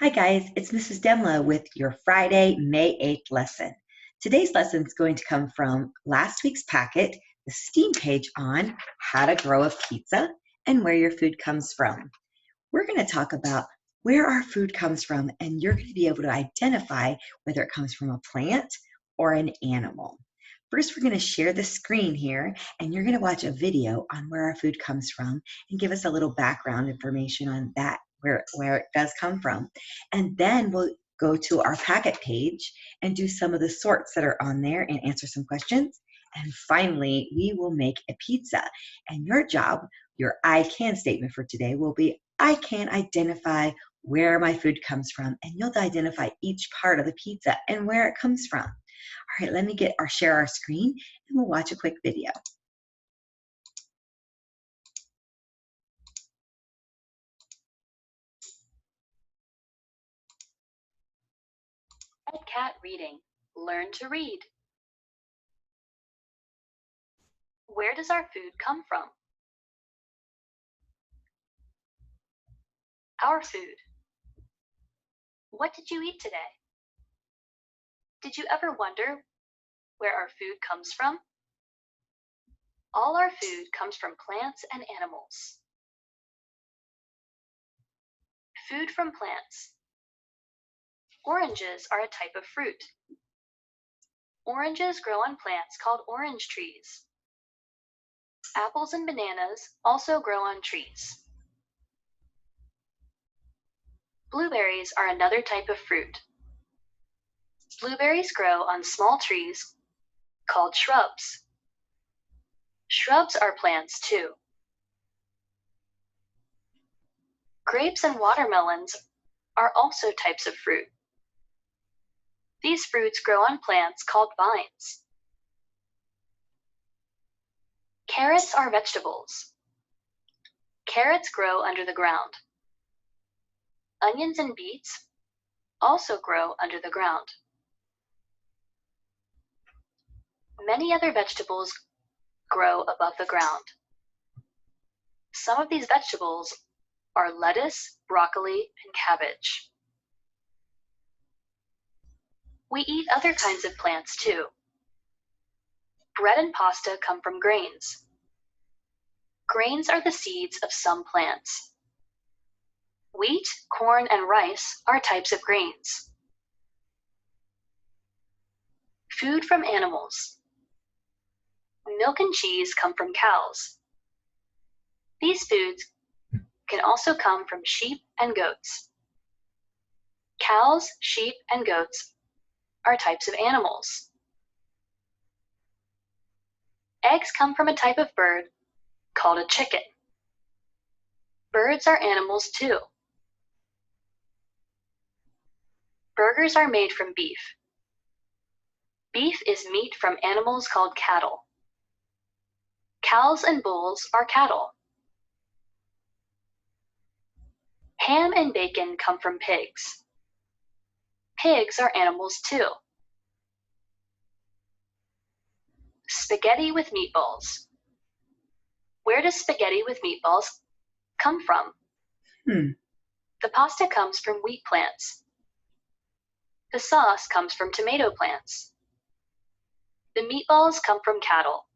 Hi guys, it's Mrs Demlow with your Friday, May 8th lesson. Today's lesson is going to come from last week's packet, the STEAM page on how to grow a pizza and where your food comes from. We're going to talk about where our food comes from, and you're going to be able to identify whether it comes from a plant or an animal. First, we're going to share the screen here, and you're going to watch a video on where our food comes from and give us a little background information on that, where it does come from. And then we'll go to our packet page and do some of the sorts that are on there and answer some questions. And finally, we will make a pizza. And your job, your I can statement for today will be, I can identify where my food comes from, and you'll identify each part of the pizza and where it comes from. All right, let me share our screen and we'll watch a quick video. Cat reading. Learn to read. Where does our food come from? Our food. What did you eat today? Did you ever wonder where our food comes from? All our food comes from plants and animals. Food from plants. Oranges are a type of fruit. Oranges grow on plants called orange trees. Apples and bananas also grow on trees. Blueberries are another type of fruit. Blueberries grow on small trees called shrubs. Shrubs are plants too. Grapes and watermelons are also types of fruit. These fruits grow on plants called vines. Carrots are vegetables. Carrots grow under the ground. Onions and beets also grow under the ground. Many other vegetables grow above the ground. Some of these vegetables are lettuce, broccoli, and cabbage. We eat other kinds of plants too. Bread and pasta come from grains. Grains are the seeds of some plants. Wheat, corn, and rice are types of grains. Food from animals. Milk and cheese come from cows. These foods can also come from sheep and goats. Cows, sheep, and goats are types of animals. Eggs come from a type of bird called a chicken. Birds are animals too. Burgers are made from beef. Beef is meat from animals called cattle. Cows and bulls are cattle. Ham and bacon come from pigs. Pigs are animals too. Spaghetti with meatballs. Where does spaghetti with meatballs come from? The pasta comes from wheat plants. The sauce comes from tomato plants. The meatballs come from cattle.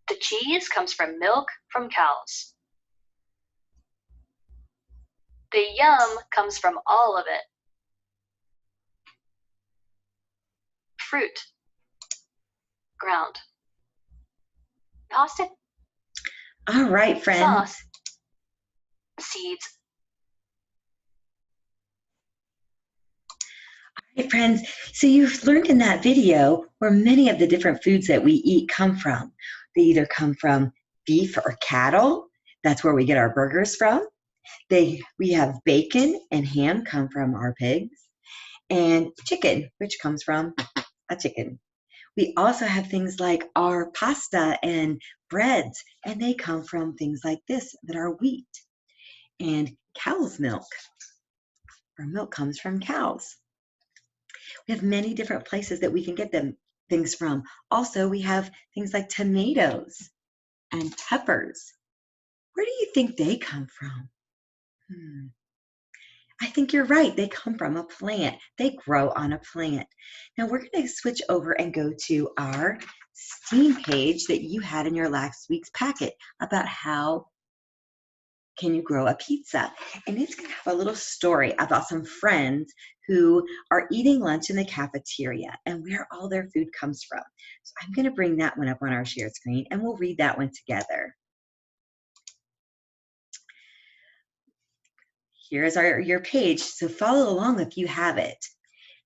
The cheese comes from milk from cows. The yum comes from all of it. Fruit. Ground. Pasta. All right, friends. Sauce. Seeds. All right, friends. So you've learned in that video where many of the different foods that we eat come from. They either come from beef or cattle. That's where we get our burgers from. We have bacon and ham come from our pigs, and chicken, which comes from a chicken. We also have things like our pasta and breads, and they come from things like this that are wheat. And cow's milk, or milk comes from cows. We have many different places that we can get things from. Also, we have things like tomatoes and peppers. Where do you think they come from? I think you're right. They come from a plant. They grow on a plant. Now we're going to switch over and go to our STEAM page that you had in your last week's packet about how can you grow a pizza. And it's going to have a little story about some friends who are eating lunch in the cafeteria and where all their food comes from. So I'm going to bring that one up on our share screen and we'll read that one together. Here's your page, so follow along if you have it.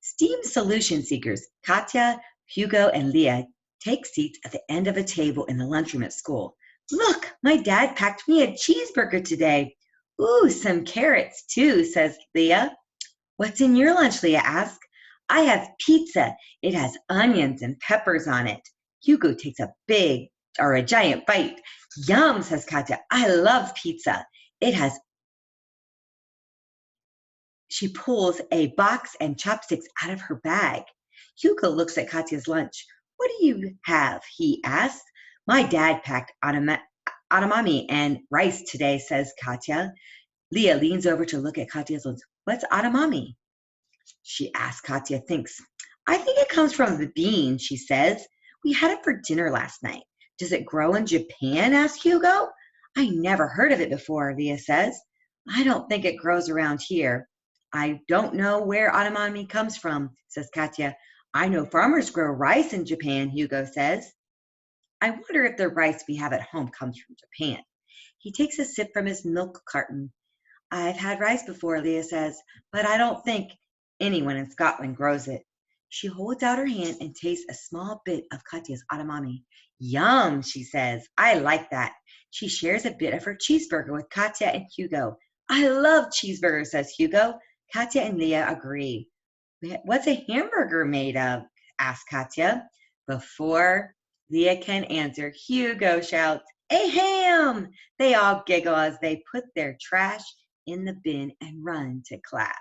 STEAM solution seekers, Katya, Hugo, and Leah take seats at the end of a table in the lunchroom at school. Look, my dad packed me a cheeseburger today. Ooh, some carrots too, says Leah. What's in your lunch, Leah asks. I have pizza. It has onions and peppers on it. Hugo takes a giant bite. Yum, says Katya. I love pizza. It has She pulls a box and chopsticks out of her bag. Hugo looks at Katya's lunch. What do you have? He asks. My dad packed edamame and rice today, says Katya. Leah leans over to look at Katya's lunch. What's edamame? She asks. Katya thinks. I think it comes from the bean, she says. We had it for dinner last night. Does it grow in Japan? Asks Hugo. I never heard of it before, Leah says. I don't think it grows around here. I don't know where edamame comes from, says Katya. I know farmers grow rice in Japan, Hugo says. I wonder if the rice we have at home comes from Japan. He takes a sip from his milk carton. I've had rice before, Leah says, but I don't think anyone in Scotland grows it. She holds out her hand and tastes a small bit of Katya's edamame. Yum, she says. I like that. She shares a bit of her cheeseburger with Katya and Hugo. I love cheeseburgers, says Hugo. Katya and Leah agree. What's a hamburger made of? Asks Katya. Before Leah can answer, Hugo shouts, a ham! They all giggle as they put their trash in the bin and run to class.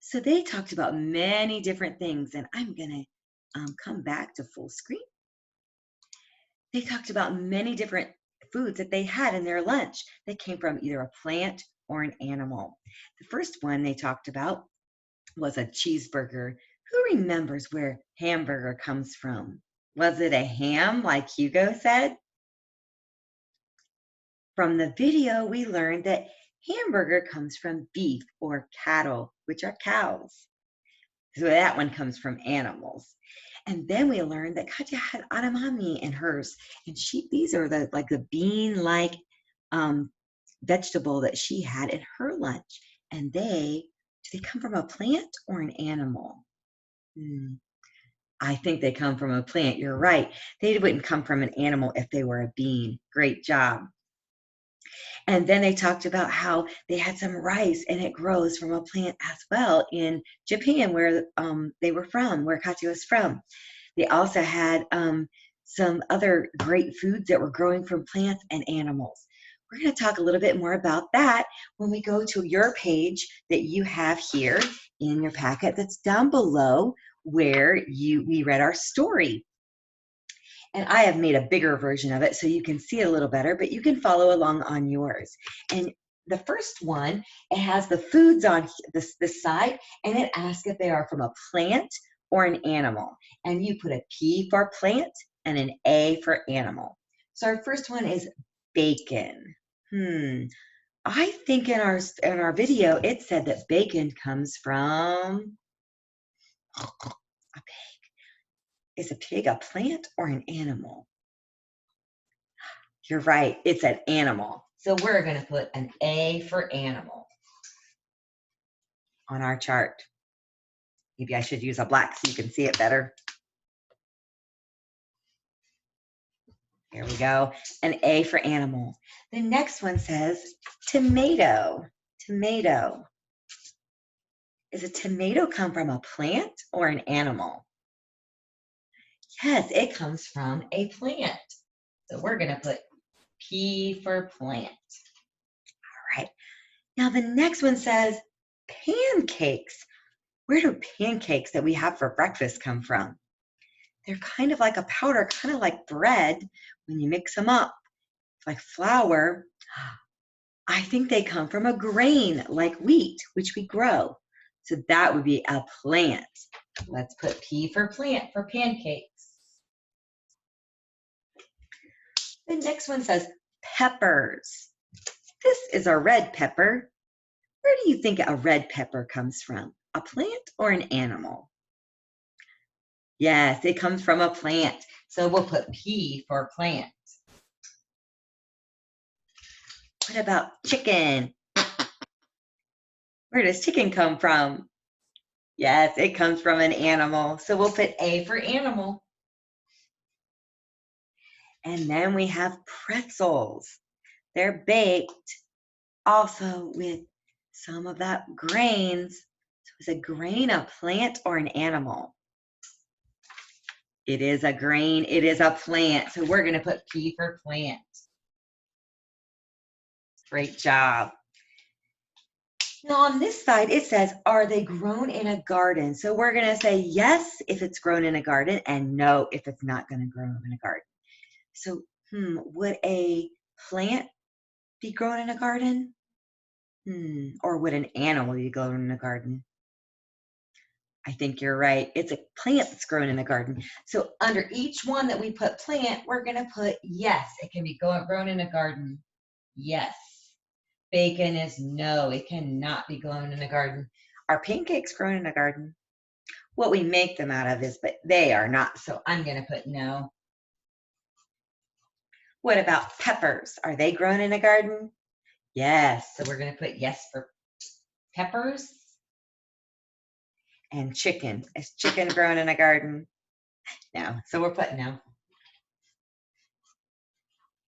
So they talked about many different things, and I'm going to come back to full screen. They talked about many different foods that they had in their lunch that came from either a plant or an animal. The first one they talked about was a cheeseburger. Who remembers where hamburger comes from? Was it a ham, like Hugo said? From the video, we learned that hamburger comes from beef or cattle, which are cows. So that one comes from animals. And then we learned that Katya had edamame in hers. And these are the bean-like vegetable that she had in her lunch. And do they come from a plant or an animal? I think they come from a plant. You're right. They wouldn't come from an animal if they were a bean. Great job. And then they talked about how they had some rice and it grows from a plant as well in Japan, where they were from, where Katya was from. They also had some other great foods that were growing from plants and animals. We're going to talk a little bit more about that when we go to your page that you have here in your packet that's down below where we read our story. And I have made a bigger version of it so you can see it a little better, but you can follow along on yours. And the first one, it has the foods on this side, and it asks if they are from a plant or an animal. And you put a P for plant and an A for animal. So our first one is bacon. I think in our video, it said that bacon comes from a pig. Is a pig a plant or an animal? You're right, it's an animal. So we're going to put an A for animal on our chart. Maybe I should use a black so you can see it better. Here we go, an A for animal. The next one says tomato. Tomato. Is a tomato come from a plant or an animal? Yes, it comes from a plant. So we're going to put P for plant. All right. Now the next one says pancakes. Where do pancakes that we have for breakfast come from? They're kind of like a powder, kind of like bread when you mix them up. It's like flour. I think they come from a grain like wheat, which we grow. So that would be a plant. Let's put P for plant for pancakes. The next one says peppers. This is a red pepper. Where do you think a red pepper comes from? A plant or an animal? Yes, it comes from a plant. So we'll put P for plant. What about chicken? Where does chicken come from? Yes, it comes from an animal. So we'll put A for animal. And then we have pretzels. They're baked also with some of that grains. So is a grain a plant or an animal? It is a grain. It is a plant. So we're going to put P for plant. Great job. Now on this side, it says, are they grown in a garden? So we're going to say yes if it's grown in a garden and no if it's not going to grow in a garden. So would a plant be grown in a garden? Or would an animal be grown in a garden? I think you're right. It's a plant that's grown in a garden. So under each one that we put plant, we're going to put yes. It can be grown in a garden. Yes. Bacon is no. It cannot be grown in a garden. Are pancakes grown in a garden? What we make them out of is, but they are not. So I'm going to put no. What about peppers? Are they grown in a garden? Yes. So we're going to put yes for peppers. And chicken. Is chicken grown in a garden? No. So we're putting no.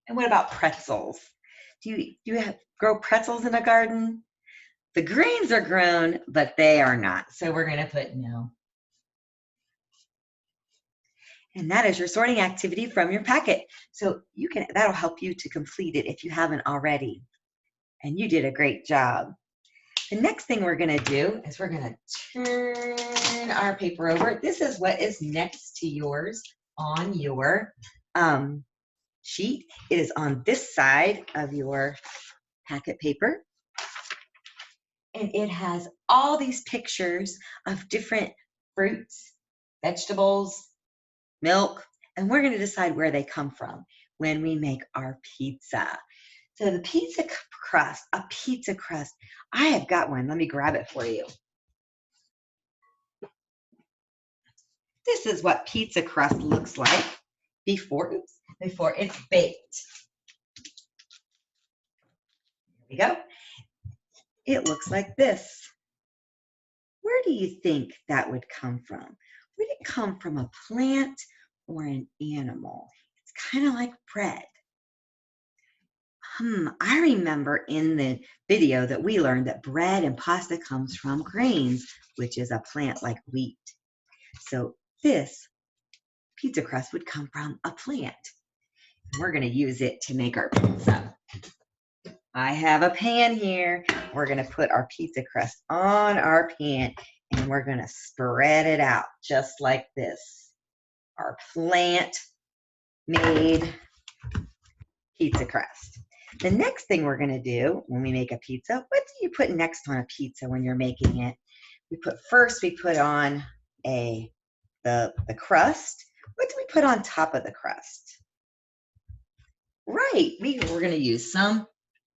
And what about pretzels? Do you grow pretzels in a garden? The grains are grown, but they are not. So we're going to put no. And that is your sorting activity from your packet. So that'll help you to complete it if you haven't already. And you did a great job. The next thing we're going to do is we're going to turn our paper over. This is what is next to yours on your sheet. It is on this side of your packet paper. And it has all these pictures of different fruits, vegetables, milk, and we're going to decide where they come from when we make our pizza. So the pizza crust, a pizza crust, I have got one. Let me grab it for you. This is what pizza crust looks like before it's baked. Here we go. It looks like this. Where do you think that would come from? Would it come from a plant or an animal? It's kind of like bread. I remember in the video that we learned that bread and pasta comes from grains, which is a plant like wheat. So this pizza crust would come from a plant. We're going to use it to make our pizza. I have a pan here. We're going to put our pizza crust on our pan and we're going to spread it out just like this. Our plant-made pizza crust. The next thing we're going to do when we make a pizza, what do you put next on a pizza when you're making it? We put on the crust. What do we put on top of the crust? Right, we're going to use some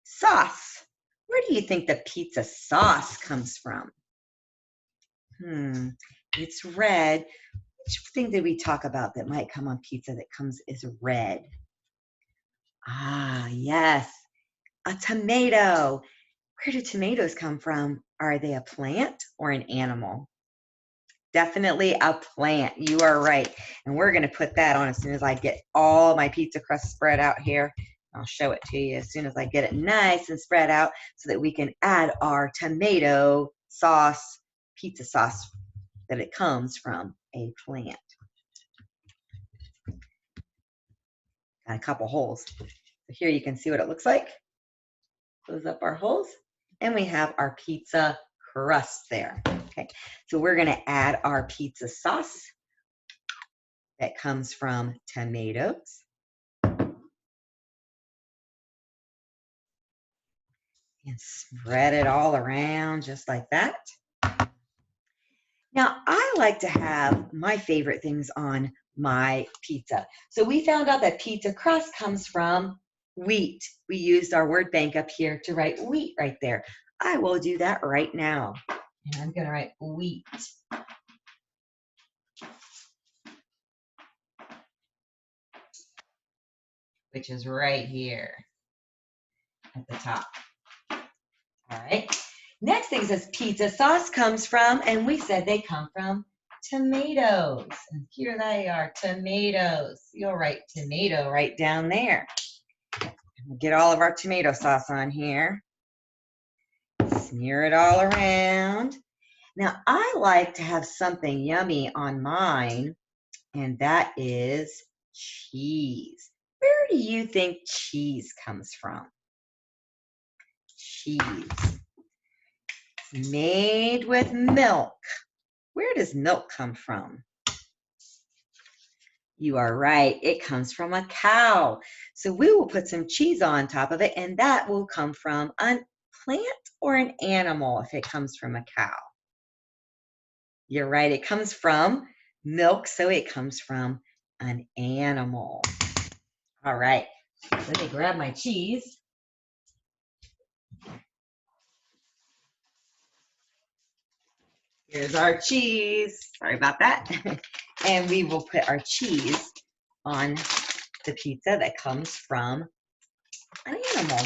sauce. Where do you think the pizza sauce comes from? It's red. Which thing did we talk about that might come on pizza that is red? Ah, yes, a tomato. Where do tomatoes come from? Are they a plant or an animal? Definitely a plant. You are right. And we're going to put that on as soon as I get all my pizza crust spread out here. I'll show it to you as soon as I get it nice and spread out so that we can add our tomato sauce, pizza sauce, that it comes from a plant. Got a couple holes. So here you can see what it looks like. Close up our holes. And we have our pizza crust there. Okay, so we're going to add our pizza sauce that comes from tomatoes. And spread it all around just like that. Now, I like to have my favorite things on my pizza. So we found out that pizza crust comes from wheat. We used our word bank up here to write wheat right there. I will do that right now. And I'm going to write wheat. Which is right here at the top. All right. Next thing says pizza sauce comes from, and we said they come from tomatoes. And here they are, tomatoes. You'll write tomato right down there. We'll get all of our tomato sauce on here. Smear it all around. Now, I like to have something yummy on mine, and that is cheese. Where do you think cheese comes from? Cheese. Made with milk. Where does milk come from? You are right. It comes from a cow. So we will put some cheese on top of it, and that will come from a plant or an animal if it comes from a cow. You're right. It comes from milk, so it comes from an animal. All right. Let me grab my cheese. Here's our cheese. Sorry about that. And we will put our cheese on the pizza that comes from an animal.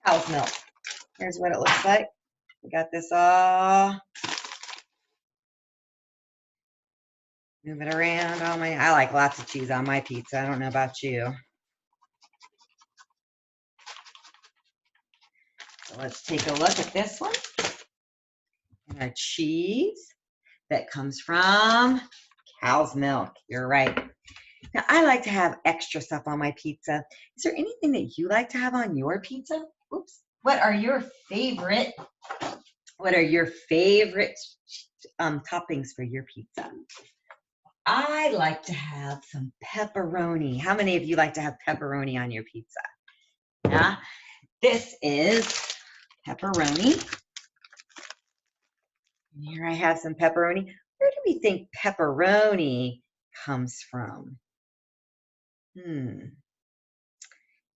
Cow's milk. Here's what it looks like. We got this all. Move it around. I like lots of cheese on my pizza. I don't know about you. So let's take a look at this one. And our cheese that comes from cow's milk. You're right. Now, I like to have extra stuff on my pizza. Is there anything that you like to have on your pizza? Oops. What are your favorite toppings for your pizza? I like to have some pepperoni. How many of you like to have pepperoni on your pizza? Yeah. This is pepperoni. And here I have some pepperoni. Where do we think pepperoni comes from?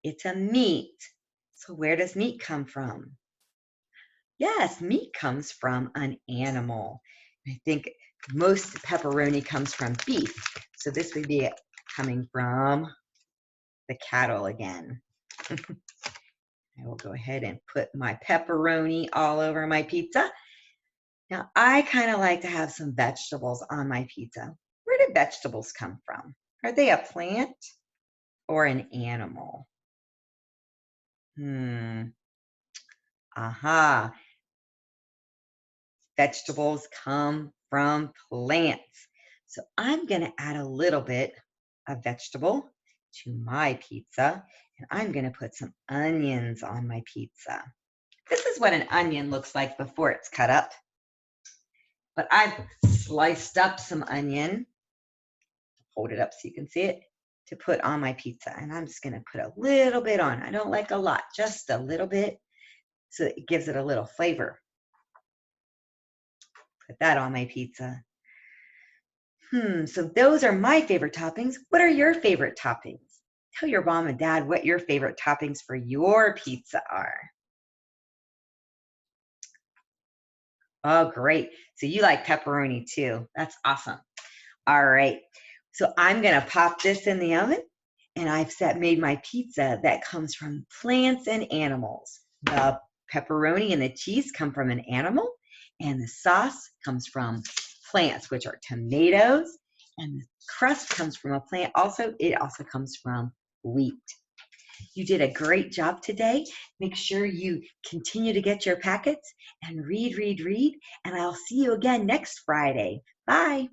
It's a meat. So where does meat come from? Yes, meat comes from an animal. I think most pepperoni comes from beef. So this would be coming from the cattle again. I will go ahead and put my pepperoni all over my pizza. Now, I kind of like to have some vegetables on my pizza. Where do vegetables come from? Are they a plant or an animal? Aha. Vegetables come from plants. So I'm going to add a little bit of vegetable to my pizza, and I'm going to put some onions on my pizza. This is what an onion looks like before it's cut up. But I've sliced up some onion, hold it up so you can see it, to put on my pizza. And I'm just going to put a little bit on. I don't like a lot, just a little bit, so it gives it a little flavor. Put that on my pizza. So those are my favorite toppings. What are your favorite toppings? Tell your mom and dad what your favorite toppings for your pizza are. Oh, great. So you like pepperoni too. That's awesome. All right. So I'm going to pop this in the oven, and I've made my pizza that comes from plants and animals. The pepperoni and the cheese come from an animal, and the sauce comes from plants, which are tomatoes, and the crust comes from a plant. It also comes from wheat. You did a great job today. Make sure you continue to get your packets and read, and I'll see you again next Friday. Bye.